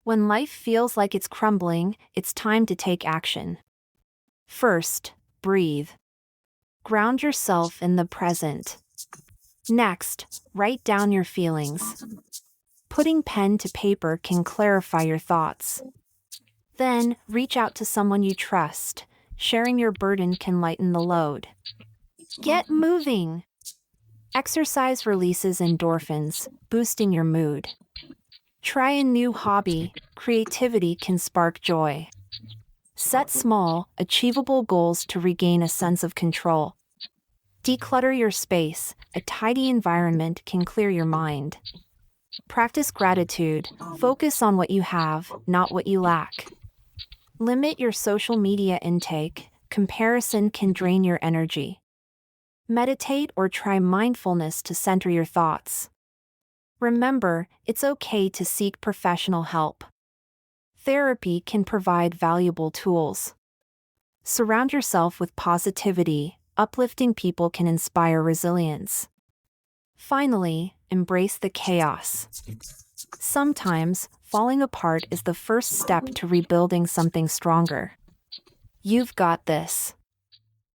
When life feels like it's crumbling, it's time to take action. First, breathe. Ground yourself in the present. Next, write down your feelings. Putting pen to paper can clarify your thoughts. Then, reach out to someone you trust. Sharing your burden can lighten the load. Get moving! Exercise releases endorphins, boosting your mood. Try a new hobby. Creativity can spark joy. Set small, achievable goals to regain a sense of control. Declutter your space. A tidy environment can clear your mind. Practice gratitude. Focus on what you have, not what you lack. Limit your social media intake. Comparison can drain your energy. Meditate or try mindfulness to center your thoughts. Remember, it's okay to seek professional help. Therapy can provide valuable tools. Surround yourself with positivity. Uplifting people can inspire resilience. Finally, embrace the chaos. Sometimes, falling apart is the first step to rebuilding something stronger. You've got this.